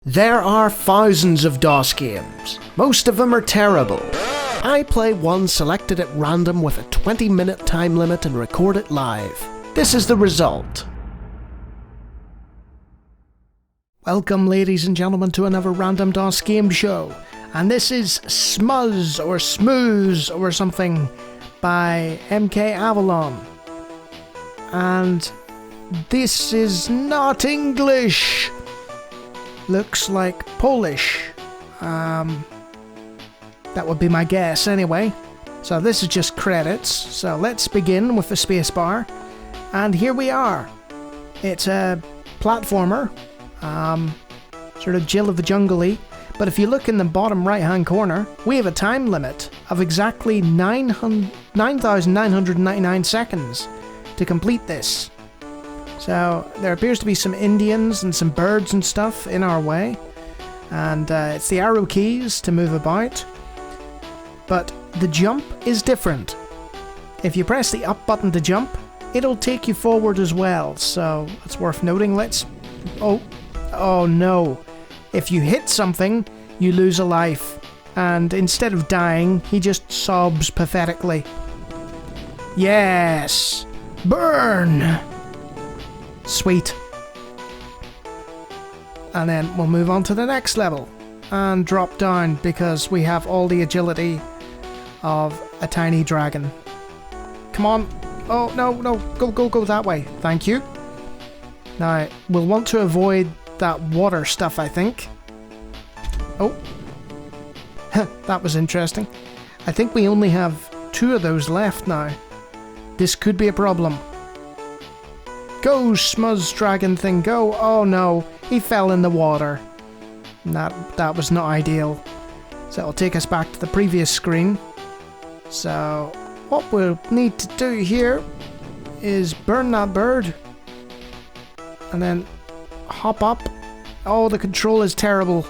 There are thousands of DOS games. Most of them are terrible. I play one selected at random with a 20-minute time limit and record it live. This is the result. Welcome, ladies and gentlemen, to another random DOS game show. And this is Smuz or Smooze or something by MK Avalon. And this is not English. Looks like Polish. That would be my guess anyway. So this is just credits. So let's begin with the spacebar. And here we are. It's a platformer. Sort of Jill of the Jungle-y. But if you look in the bottom right hand corner, we have a time limit of exactly 9,999 seconds to complete this. So there appears to be some Indians and some birds and stuff in our way. And it's the arrow keys to move about. But the jump is different. If you press the up button to jump, it'll take you forward as well. So that's worth noting. Oh no. If you hit something, you lose a life. And instead of dying, he just sobs pathetically. Yes! Burn! Sweet. And then we'll move on to the next level. And drop down because we have all the agility of a tiny dragon. Come on. Oh, no. Go that way. Thank you. Now, we'll want to avoid that water stuff, I think. Oh. That was interesting. I think we only have 2 of those left now. This could be a problem. Go, Smuz Dragon thing, go. Oh no, he fell in the water. That was not ideal. So it'll take us back to the previous screen. So what we'll need to do here is burn that bird. And then hop up. Oh, the control is terrible.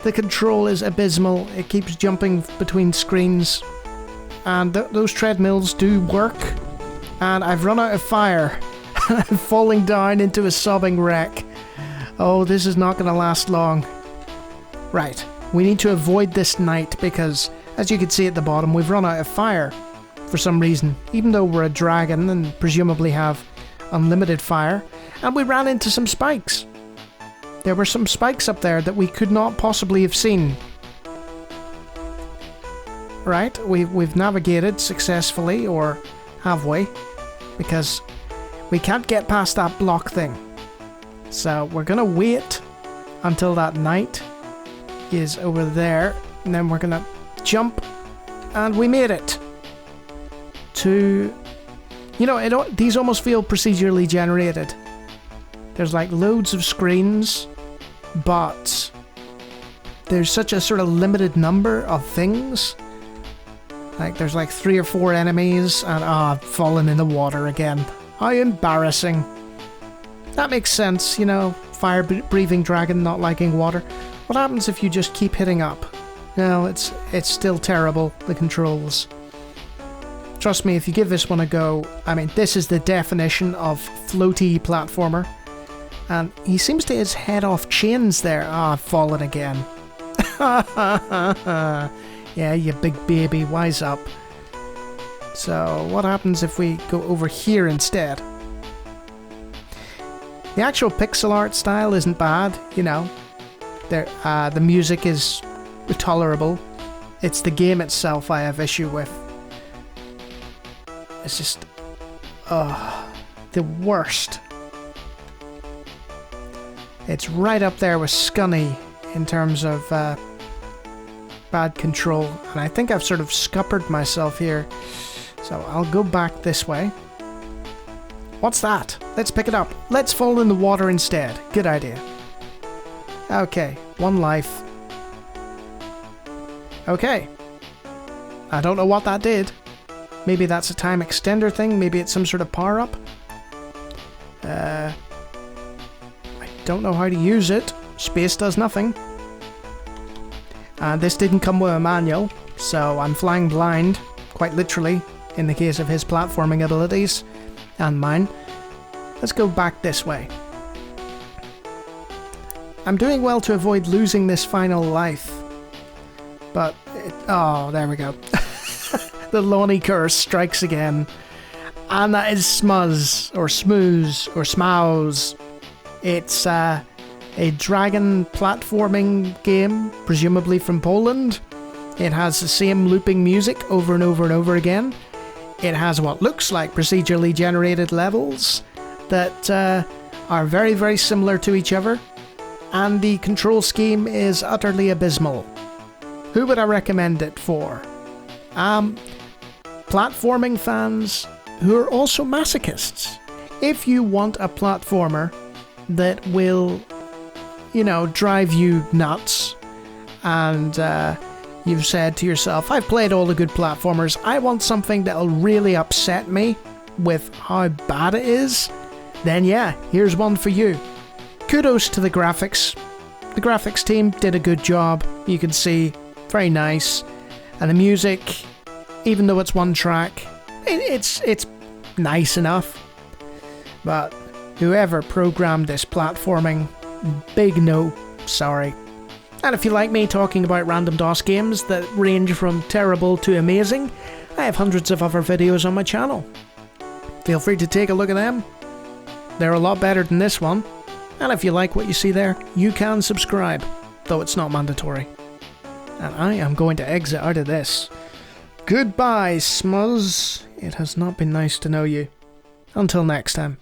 The control is abysmal. It keeps jumping between screens. And those treadmills do work. And I've run out of fire. I'm falling down into a sobbing wreck. Oh, this is not going to last long. Right, we need to avoid this night because, as you can see at the bottom, we've run out of fire for some reason. Even though we're a dragon and presumably have unlimited fire. And we ran into some spikes. There were some spikes up there that we could not possibly have seen. Right, we've navigated successfully, or have we? Because we can't get past that block thing. So we're gonna wait until that knight is over there, and then we're gonna jump, and we made it to, you know, these almost feel procedurally generated. There's like loads of screens, but there's such a sort of limited number of things. Like there's like 3 or 4 enemies, and I've fallen in the water again. How embarrassing. That makes sense, you know, fire-breathing dragon not liking water. What happens if you just keep hitting up? No, it's still terrible, the controls. Trust me, if you give this one a go, I mean, this is the definition of floaty platformer. And he seems to his head off chains there. Ah, I've fallen again. Yeah, you big baby, wise up. So, what happens if we go over here instead? The actual pixel art style isn't bad, you know. The music is tolerable. It's the game itself I have issue with. It's just... the worst. It's right up there with Scunny in terms of bad control. And I think I've sort of scuppered myself here. So I'll go back this way. What's that? Let's pick it up. Let's fall in the water instead. Good idea. Okay, 1 life. Okay. I don't know what that did. Maybe that's a time extender thing. Maybe it's some sort of power-up. I don't know how to use it. Space does nothing. This didn't come with a manual, so I'm flying blind, quite literally, in the case of his platforming abilities, and mine. Let's go back this way. I'm doing well to avoid losing this final life. But, oh, there we go. The Lonnie curse strikes again. And that is Smuz, or Smooze, or Smouse. It's a dragon platforming game, presumably from Poland. It has the same looping music over and over and over again. It has what looks like procedurally generated levels that are very, very similar to each other. And the control scheme is utterly abysmal. Who would I recommend it for? Platforming fans who are also masochists. If you want a platformer that will, you know, drive you nuts, and you've said to yourself, I've played all the good platformers, I want something that'll really upset me with how bad it is, then yeah, here's one for you. Kudos to the graphics. The graphics team did a good job, you can see, very nice. And the music, even though it's one track, it's nice enough. But whoever programmed this platforming, big no, sorry. And if you like me talking about random DOS games that range from terrible to amazing, I have hundreds of other videos on my channel. Feel free to take a look at them. They're a lot better than this one. And if you like what you see there, you can subscribe, though it's not mandatory. And I am going to exit out of this. Goodbye, Smuz. It has not been nice to know you. Until next time.